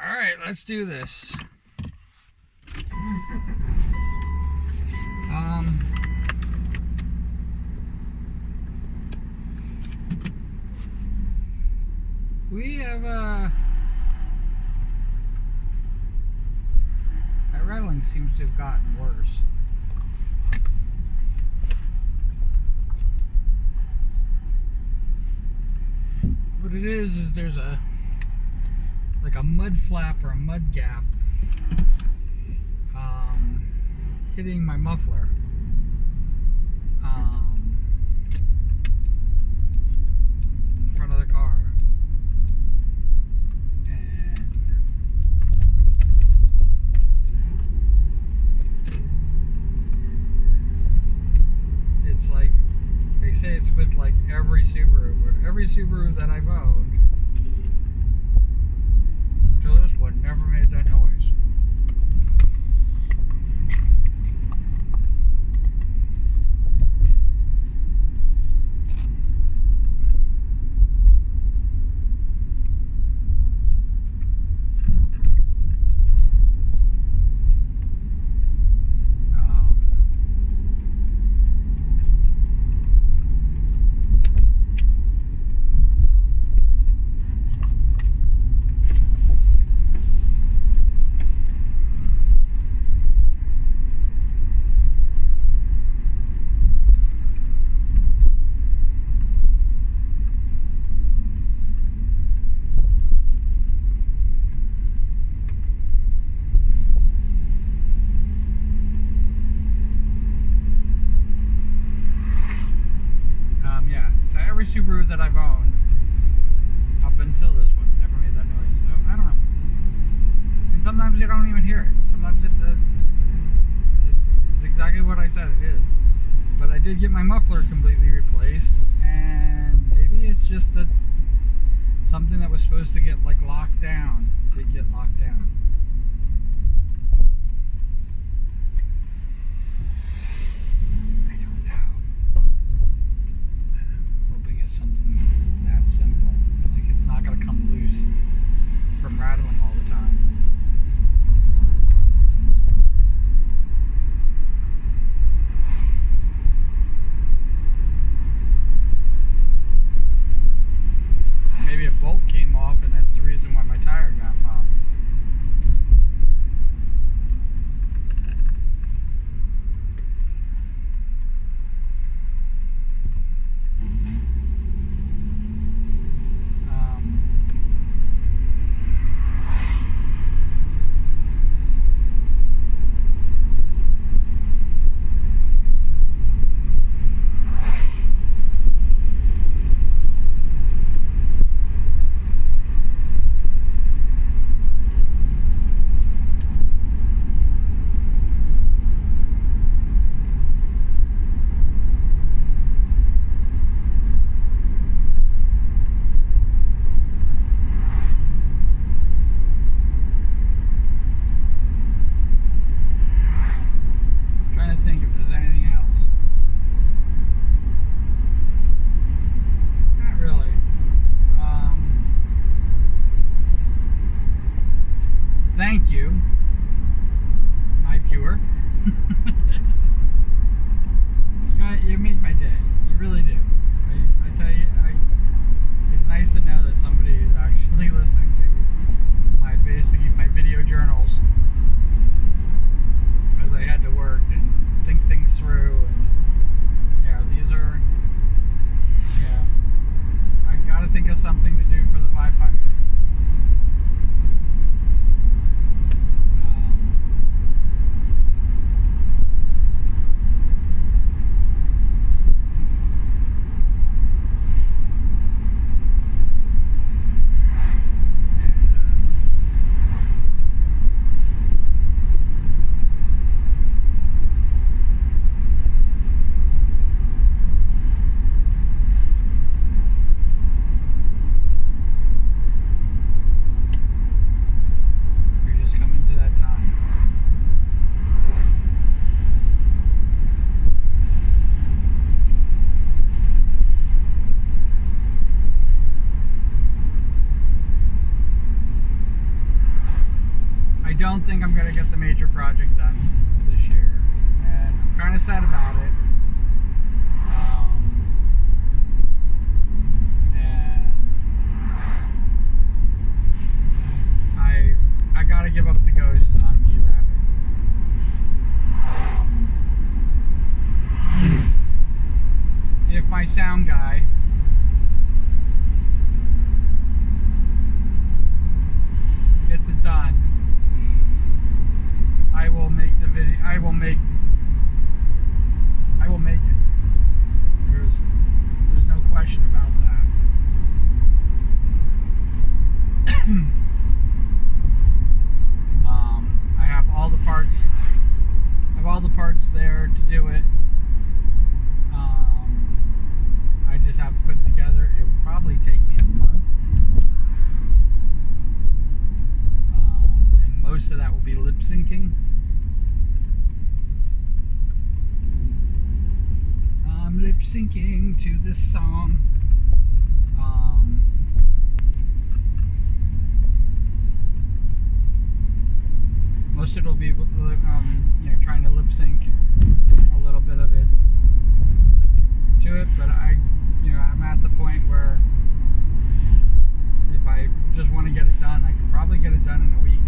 Alright, let's do this. We have that rattling seems to have gotten worse. What it is there's a like a mud flap or a mud gap hitting my muffler. In the front of the car. And it's like, they say it's with like every Subaru, but every Subaru that I've owned till this one never made that noise. Every Subaru that I've owned up until this one never made that noise. So, I don't know. And sometimes you don't even hear it. Sometimes it's exactly what I said it is. But I did get my muffler completely replaced, and maybe it's just that something that was supposed to get like locked down did get locked down. Something that simple. Like it's not going to come loose from rattling all the time. Maybe a bolt came off and that's the reason why my tire got popped. Think if there's anything else. Not really. Thank you, my viewer. You make my day. You really do. I tell you, it's nice to know that somebody is actually listening to my video journals as I had to work and think things through, and these are, I gotta think of something to do for the 500. don't think I'm going to get the major project done this year. And I'm kind of sad about it. And I got to give up the ghost on E-Rapid. If my sound guy gets it done, I will make the video. I will make it. There's no question about that. I have all the parts. I have all the parts there to do it. I just have to put it together. It will probably take me a month. And most of that will be lip syncing. I'm lip syncing to this song. Most of it will be, trying to lip sync a little bit of it to it, but I'm at the point where if I just want to get it done, I can probably get it done in a week.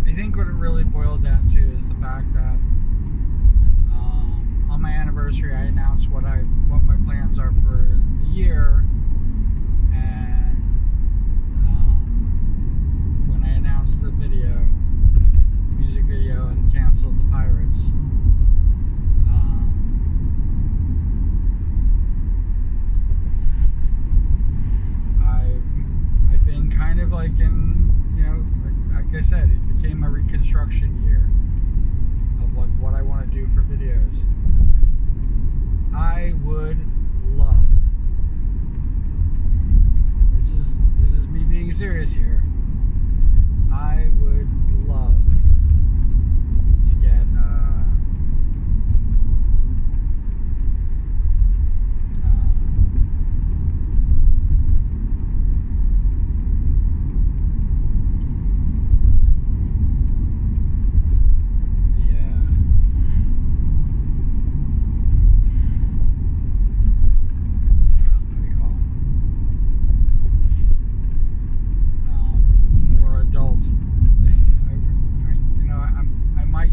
I think what it really boiled down to is the fact that on my anniversary I announced what my plans are for the year, and when I announced the music video, and canceled the Pirates, I've been kind of like in, like I said, it became a reconstruction year of what I want to do for videos. I would love, this is me being serious here, I would love to get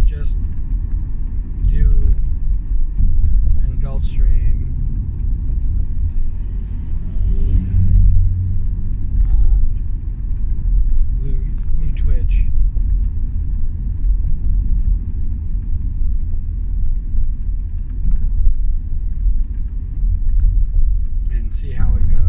just do an adult stream on Blue Twitch, and see how it goes.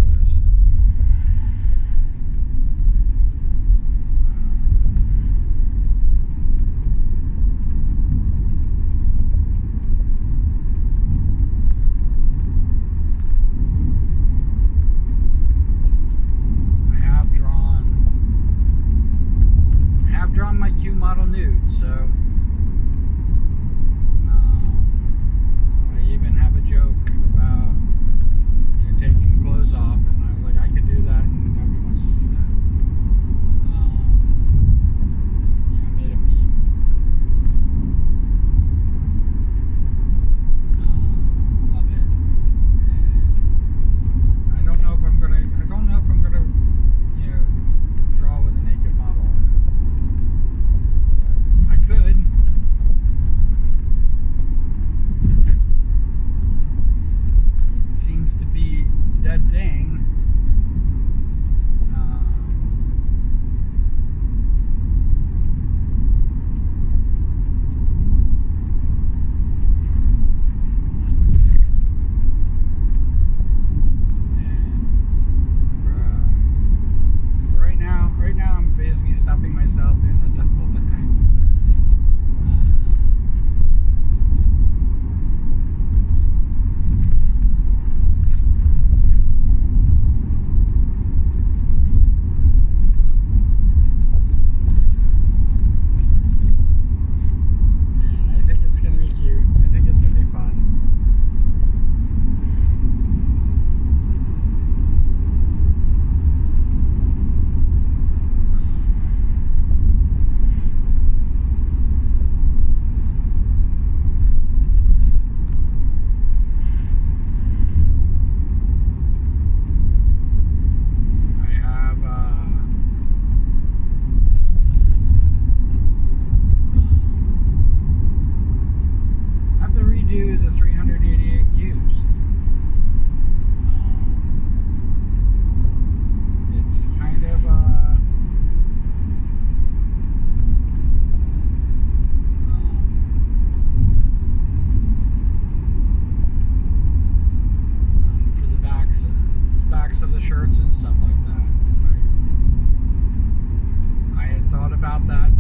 the 388 queues. It's kind of for the backs of the shirts and stuff like that. I had thought about that,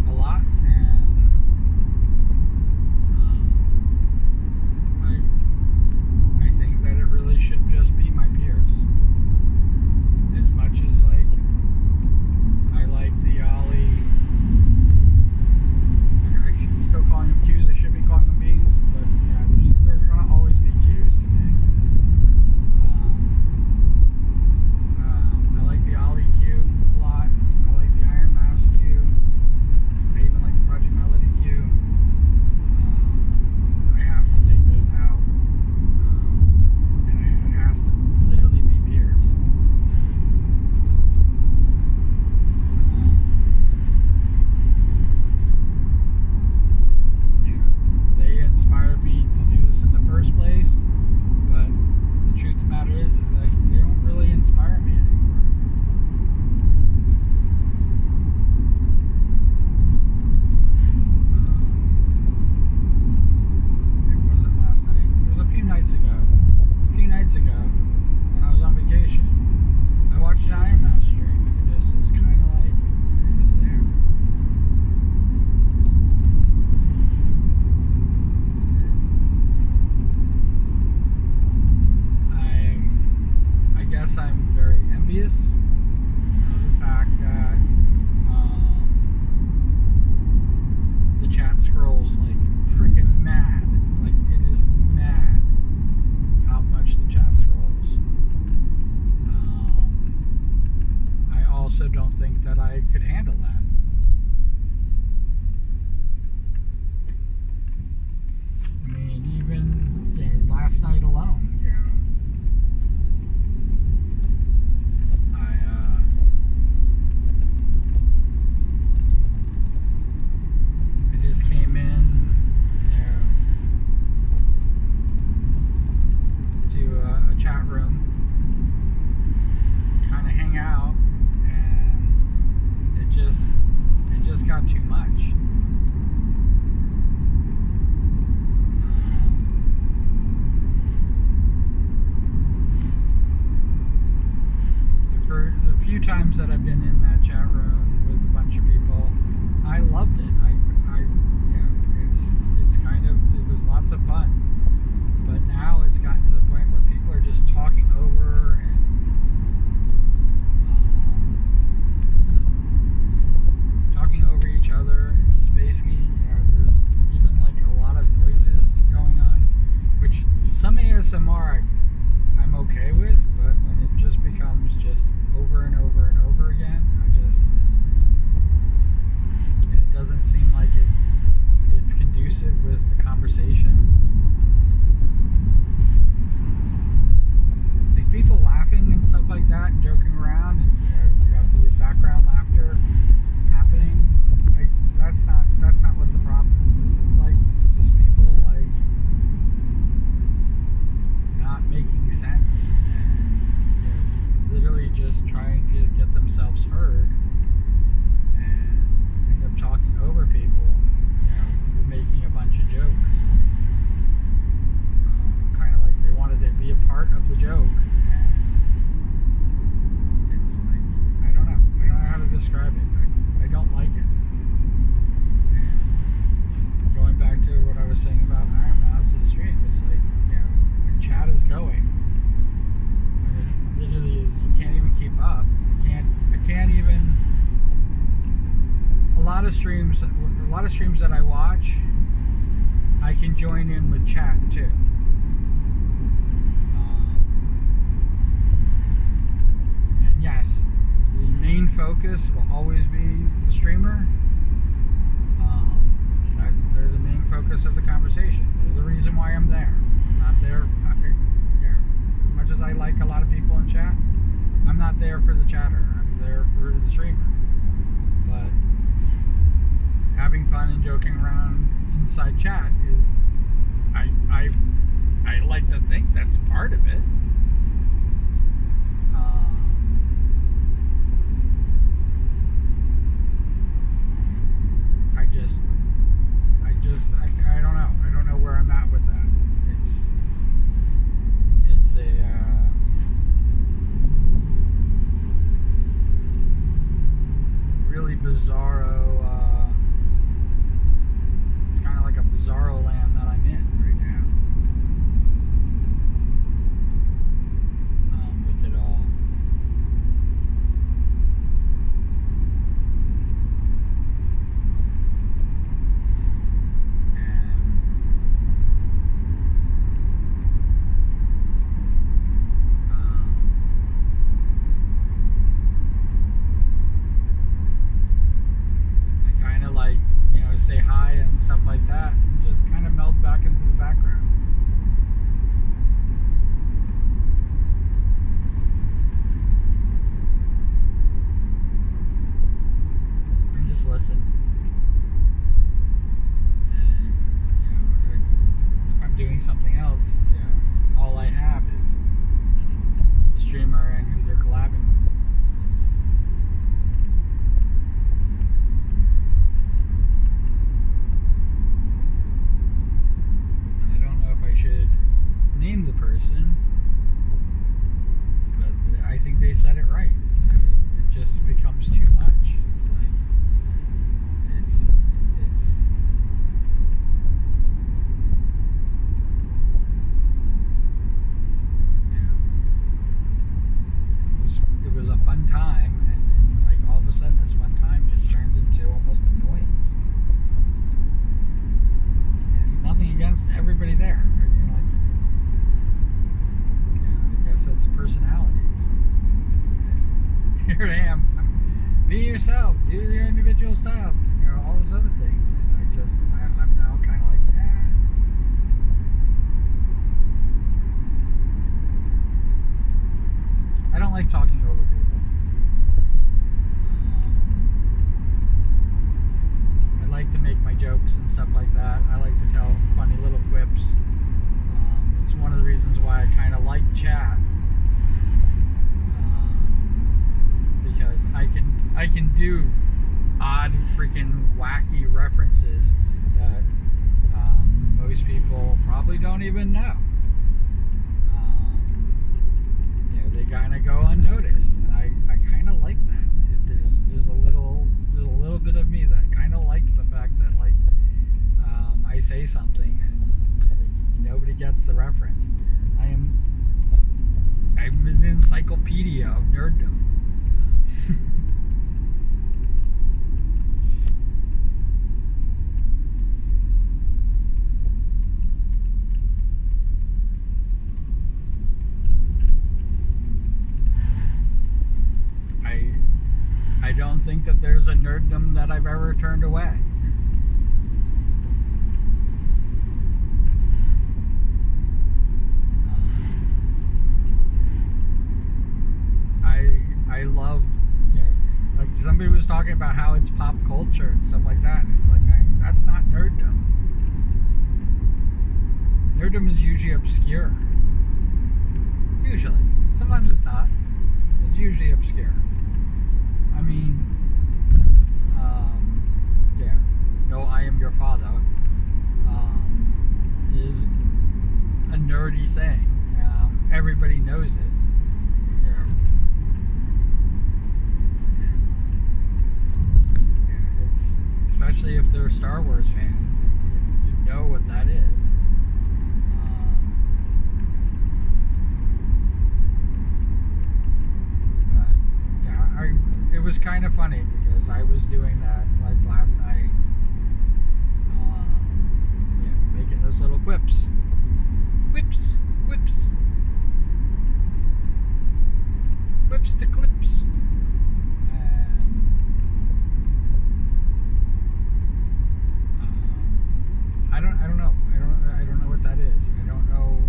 a lot, and I think that it really should just be my peers. As much as I like the Ollie, I still calling them Qs. I should be calling them beans, but yeah, they're gonna always be Qs to me. I like the Ollie Q a lot. I like the Iron Mouse Q. I even like the Project Melody Q. I have to take those out, and it has to literally be peers. They inspired me to do this in the first place, but the truth of the matter is that they don't really inspire me anymore. It wasn't last night. It was a few nights ago. When I was on vacation, I watched an Iron Mouse stream, and it just is kind of like it was there. I guess I'm very envious of the fact that the chat scrolls like freaking mad. Like, it is mad how much the chat scrolls. I also don't think that I could handle that. I mean, even last night alone, I just came in, to a chat room, kind of hang out, and it just got too much. For the few times that I've been in that chat room with a bunch of people, I loved it. It was lots of fun. But now it's gotten to the point where people are just talking over each other, and just basically, there's even like a lot of noises going on, which some ASMR I'm okay with, but when it just becomes just over and over and over again, and it doesn't seem like it's conducive with the conversation. Like, people laughing and stuff like that, and joking around, and you have the background laughter happening. Like, that's not what the problem is. This is like just people like not making sense, and literally just trying to get themselves heard, and end up talking over people. We're making a bunch of jokes, kind of like they wanted to be a part of the joke, and it's like, I don't know how to describe it. I don't like it. And going back to what I was saying about Iron Mouse's stream, it's like, when chat is going, when it literally is, you can't even keep up. I can't even. A lot of streams that I watch, I can join in with chat too. And yes, the main focus will always be the streamer. They're the main focus of the conversation. They're the reason why I'm there. I'm not there. As much as I like a lot of people in chat, I'm not there for the chatter. I'm there for the streamer. But having fun and joking around inside chat is, I like to think that's part of it. I don't know. I don't know where I'm at with that. It's a really bizarro. It's kind of like a bizarro land that I'm in right now. With it all. Say hi and stuff like that, and just kind of meld back into the background. And just listen. And if I'm doing something else, all I have is the streamer and who they're collabing with. Should name the person, but I think they said it right. It just becomes too much. It's like it's it was a fun time, and then like all of a sudden this fun time just turns into almost annoyance. And it's nothing against everybody there. That's personalities. And here I am. Be yourself. Do your individual stuff. All those other things. And I'm now kind of like, I don't like talking over people. I like to make my jokes and stuff like that. I like to tell funny little quips. It's one of the reasons why I kind of like chat. Because I can do odd, freaking wacky references that most people probably don't even know. They kind of go unnoticed, and I kind of like that. There's a little bit of me that kind of likes the fact that I say something and nobody gets the reference. I'm an encyclopedia of nerddom. I don't think that there's a nerddom that I've ever turned away. I loved, like somebody was talking about how it's pop culture and stuff like that. It's like, that's not nerddom. Nerddom is usually obscure. Usually. Sometimes it's not. It's usually obscure. I mean, no, I am your father, is a nerdy thing. Everybody knows it. It's, especially if they're a Star Wars fan, you know what that is. It was kind of funny because I was doing that like last night, making those little quips, to clips, and I don't know what that is. I don't know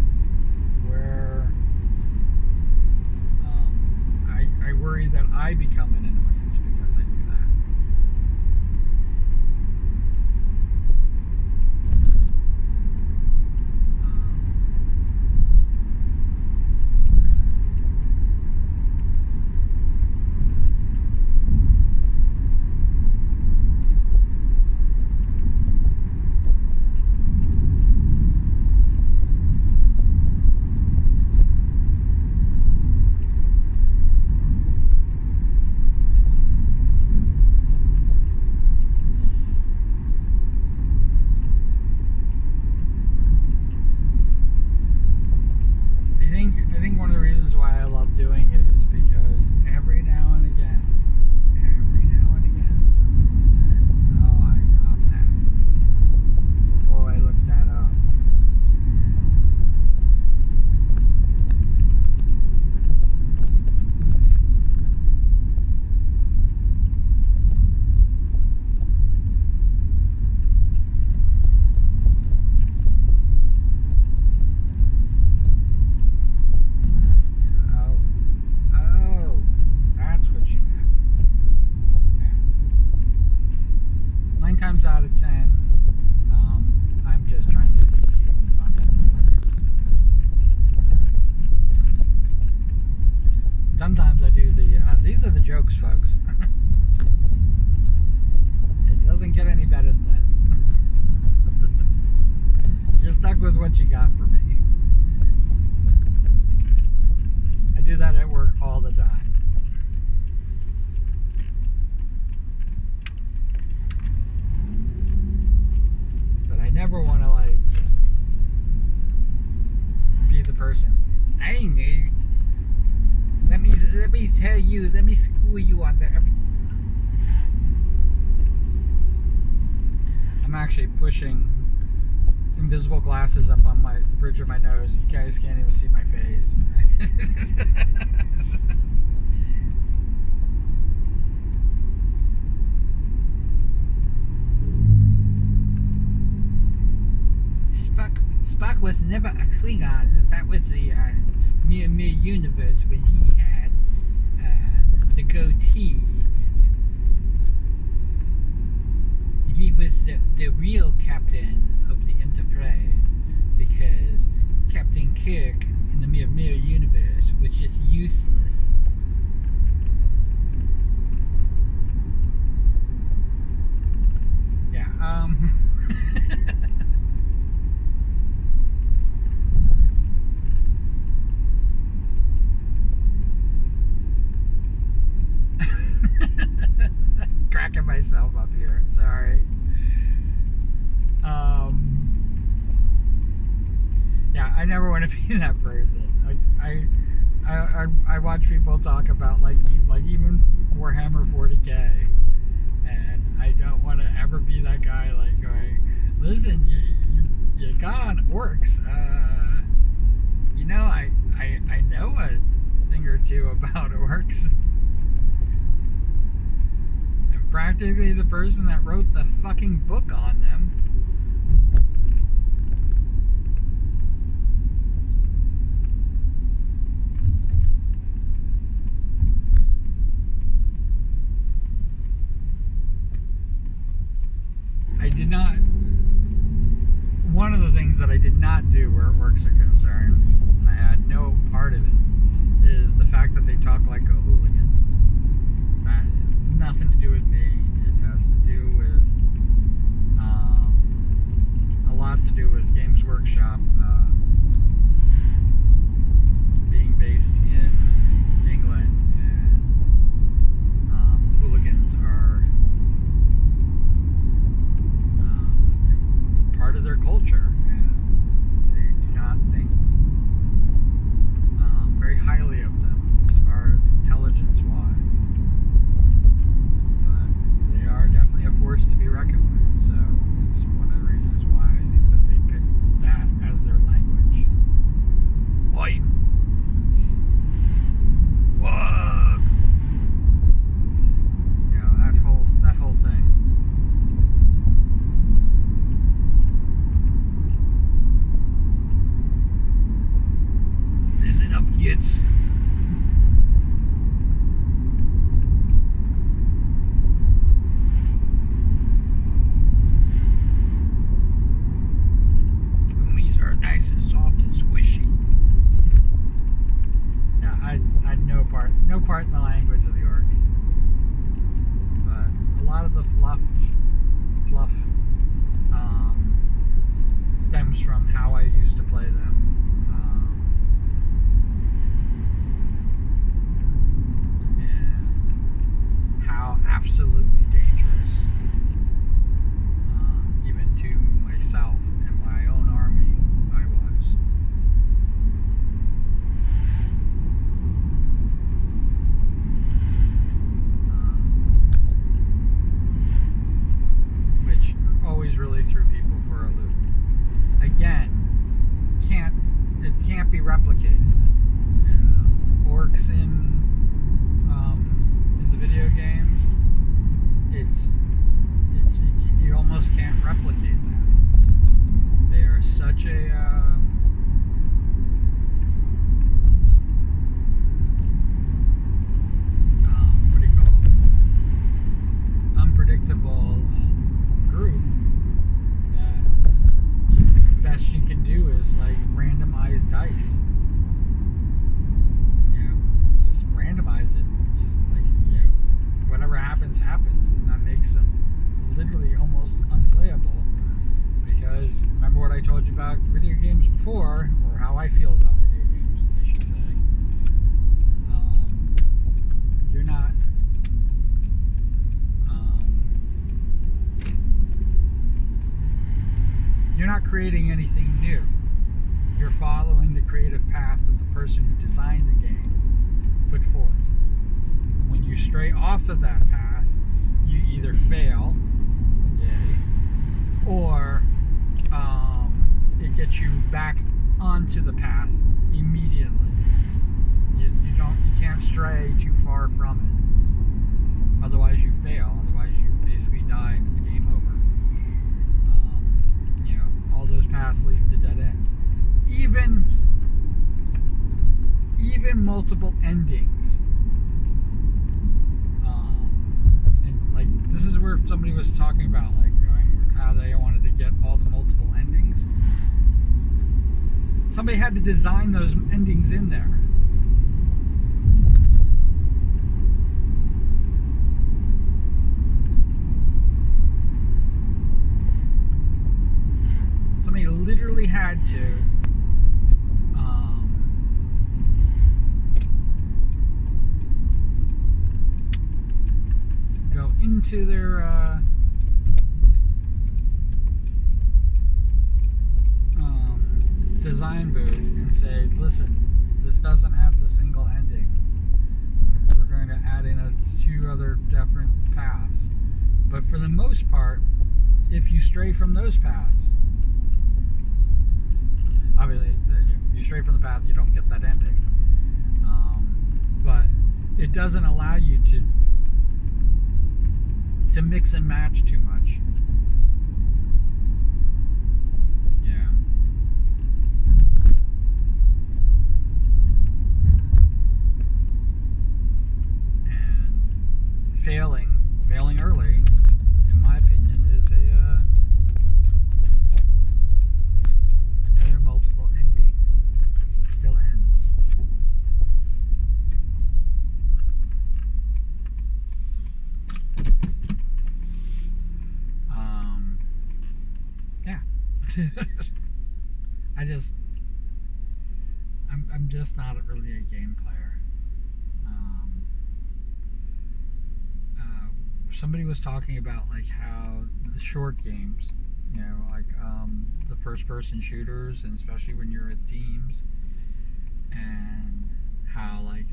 where. I become an annoyance because I do that. I think one of the reasons why I love doing it is because every now and again, somebody says, "Oh, I got that," or "Oh, I looked that up." Oh, that's what you meant. Yeah. 9 times out of 10, I'm just trying to be cute and funny. Sometimes I do these are the jokes, folks. It doesn't get any better than this. You're stuck with what you got for me. I do that at work all the time. But I never want to be the person. Hey, nerds. Let me tell you. Let me school you on the. I'm actually pushing invisible glasses up on the bridge of my nose. You guys can't even see my face. Spock was never a Klingon. That was the Mere universe when he had the goatee. He was the real captain of the Enterprise because Captain Kirk in the Mere universe was just useless. Yeah, cracking myself up here. Sorry. Yeah, I never want to be that person. Like I watch people talk about like even Warhammer 40K, and I don't want to ever be that guy. Like, going, listen, you got on orcs. You know, I know a thing or two about orcs. I'm practically the person that wrote the fucking book on them. I did not. One of the things that I did not do where orcs are concerned, and I had no part of it, is the fact that they talk like a hooligan. That has nothing to do with me. It has to do with a lot to do with Games Workshop being based in England, and hooligans are part of their culture, and they do not think very highly of them as far as intelligence wise. absolutely dangerous, even to myself and my own army. I was. Which always really threw people for a loop. Again, it can't be replicated. Orcs in the video games, it's you almost can't replicate that. They are such a what do you call them? Unpredictable group that the best you can do is like randomize dice. Just randomize it. Just like, whatever happens, and that makes them literally almost unplayable. Because remember what I told you about video games before, or how I feel about video games, I should say. You're not. You're not creating anything new. You're following the creative path that the person who designed the game put forth. When you stray off of that path, you either fail, yay, or it gets you back onto the path immediately. You can't stray too far from it. Otherwise, you fail. Otherwise, you basically die and it's game over. All those paths lead to dead ends. Even multiple endings. And like this is where somebody was talking about like how they wanted to get all the multiple endings. Somebody had to design those endings in there. Somebody literally had to go into their design booth and say, listen, this doesn't have the single ending. We're going to add in two other different paths. But for the most part, if you stray from those paths, obviously, you stray from the path, you don't get that ending. But it doesn't allow you to mix and match too much. Yeah. And failing early, in my opinion, is another multiple ending, because it still ends. Yeah. I'm just not really a game player. Somebody was talking about like how the short games, like the first-person shooters, and especially when you're at teams, and how like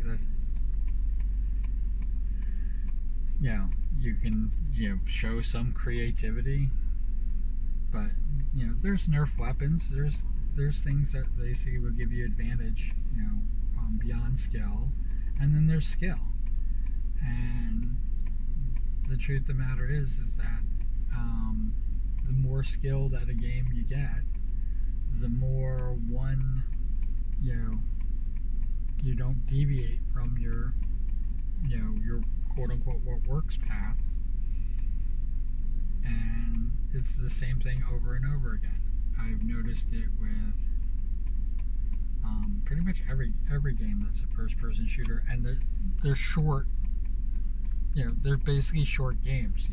you can show some creativity, but there's nerf weapons. There's things that basically will give you advantage, beyond skill, and then there's skill. And the truth of the matter is that the more skilled at a game you get, the more you don't deviate from your quote unquote what works path. And it's the same thing over and over again. I've noticed it with pretty much every game that's a first-person shooter, and they're short. They're basically short games.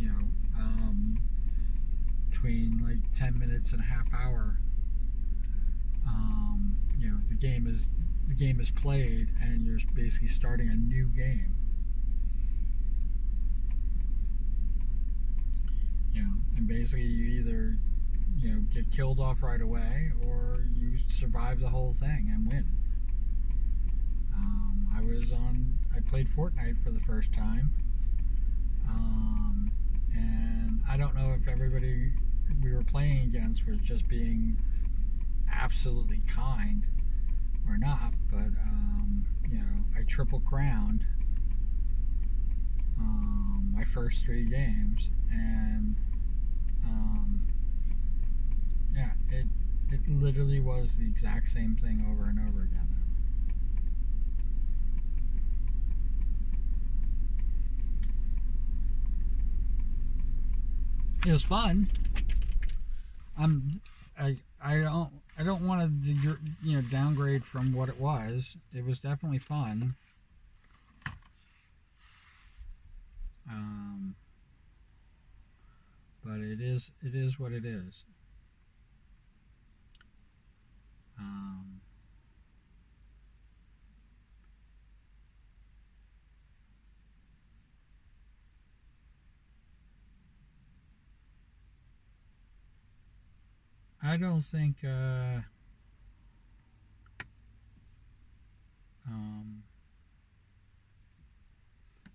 Between like 10 minutes and a half hour. The game is played, and you're basically starting a new game. and basically you either get killed off right away or you survive the whole thing and win. I played Fortnite for the first time, and I don't know if everybody we were playing against was just being absolutely kind or not, but I triple crowned my first three games, and yeah, it literally was the exact same thing over and over again. It was fun. I'm I don't want to downgrade from what it was. It was definitely fun. Um, but it is what it is. Um, I don't think um,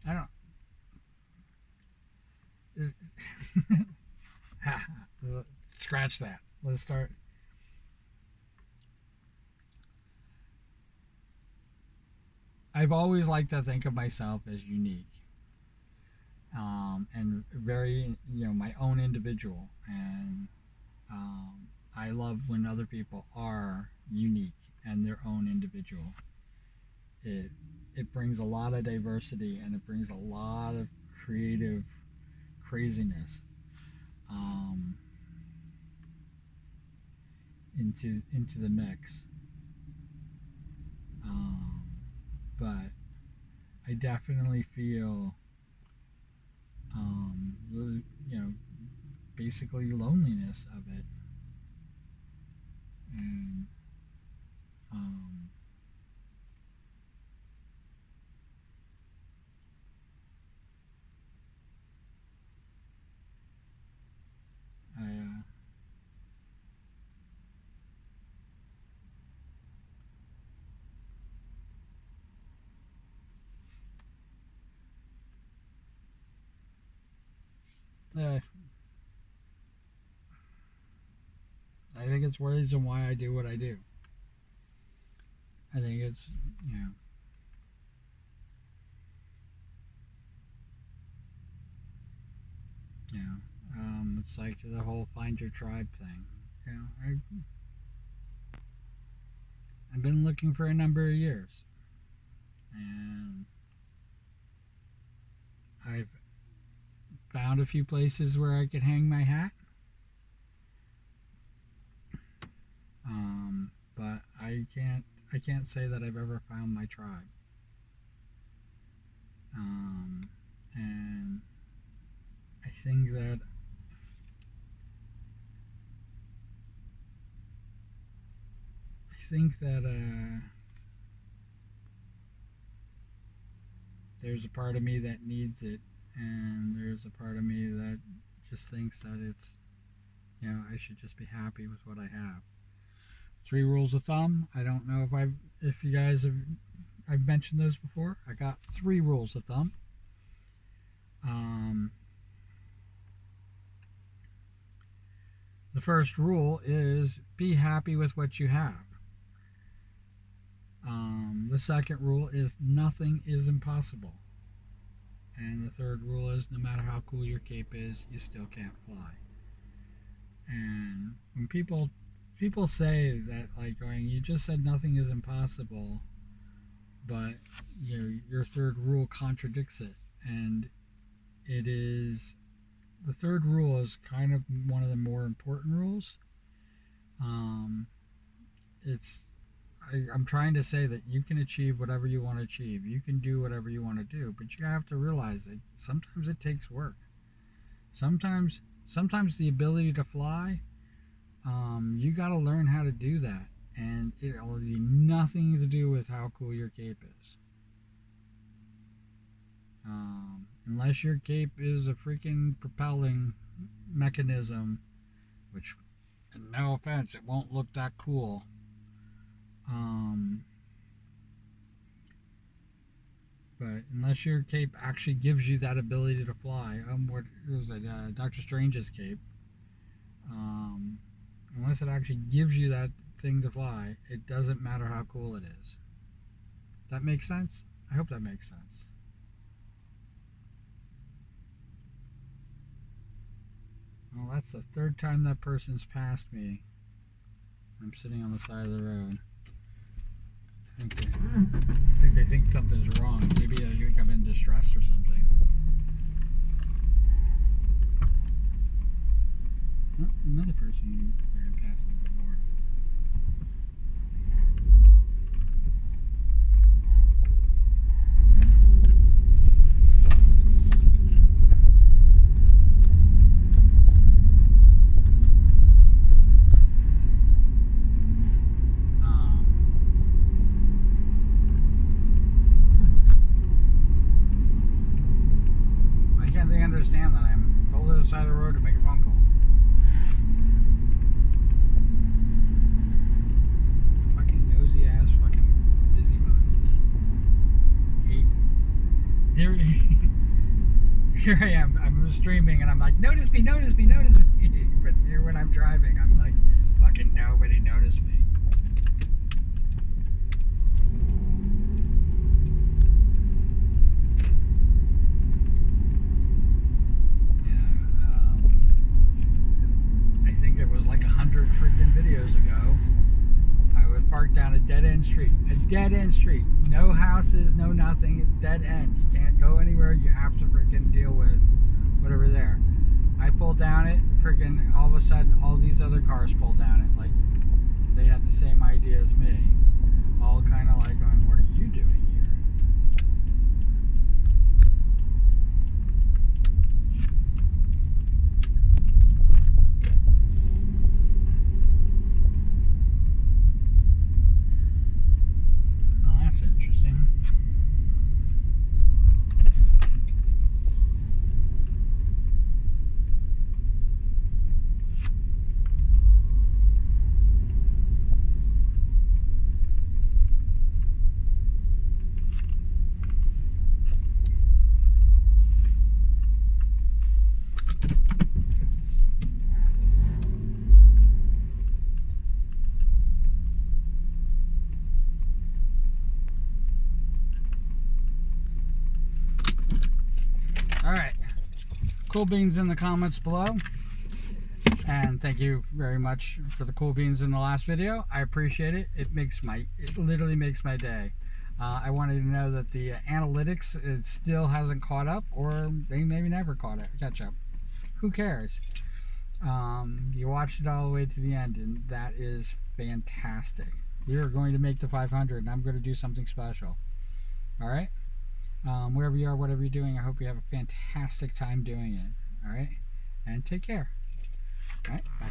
I don't scratch that. Let's start. I've always liked to think of myself as unique, and very my own individual, and I love when other people are unique and their own individual. It it brings a lot of diversity and it brings a lot of creative craziness um, into the mix. Um, but I definitely feel you know basically loneliness of it, and um, I I think it's reason why I do what I do. I think it's you know you know it's like the whole find your tribe thing. I've been looking for a number of years, and I've found a few places where I could hang my hat. But I can't say that I've ever found my tribe. Um, and I think that there's a part of me that needs it, and there's a part of me that just thinks that it's I should just be happy with what I have. Three rules of thumb. I don't know if you guys have I've mentioned those before. I got three rules of thumb. Um, the first rule is be happy with what you have. The second rule is nothing is impossible. And the third rule is no matter how cool your cape is, you still can't fly. And when people say that, like, going, you just said nothing is impossible, but your third rule contradicts it, and it is the third rule is kind of one of the more important rules. Um, it's I'm trying to say that you can achieve whatever you want to achieve. You can do whatever you want to do, but you have to realize that sometimes it takes work. Sometimes the ability to fly, you got to learn how to do that, and it'll be nothing to do with how cool your cape is. Unless your cape is a freaking propelling mechanism, which, and no offense, it won't look that cool. But unless your cape actually gives you that ability to fly, what was it? Doctor Strange's cape. Unless it actually gives you that thing to fly, it doesn't matter how cool it is. That makes sense? I hope that makes sense. Well, that's the third time that person's passed me. I'm sitting on the side of the road. I think they think something's wrong. Maybe they think I'm in distress or something. Oh, another person who passed me before. I can't they understand that I'm pulled to the side of the road to make a phone call. Nosy ass fucking busybodies. Here I am. I'm streaming and I'm like, notice me. But here when I'm driving, I'm like, fucking nobody noticed me. I think it was like 100 freaking videos ago. I was parked down a dead-end street. No houses, no nothing. It's dead end. You can't go anywhere. You have to freaking deal with whatever there. I pulled down it. Freaking all of a sudden, all these other cars pulled down it. Like they had the same idea as me. All kind of like going, what are you doing here? That's interesting. Alright, cool beans in the comments below, and thank you very much for the cool beans in the last video. I appreciate it. It literally makes my day. I wanted to know that the analytics, it still hasn't caught up, or they maybe never catch up. Who cares? You watched it all the way to the end, and that is fantastic. We are going to make the 500, and I'm going to do something special. Alright? Wherever you are, whatever you're doing, I hope you have a fantastic time doing it. Alright? And take care. Alright? Bye.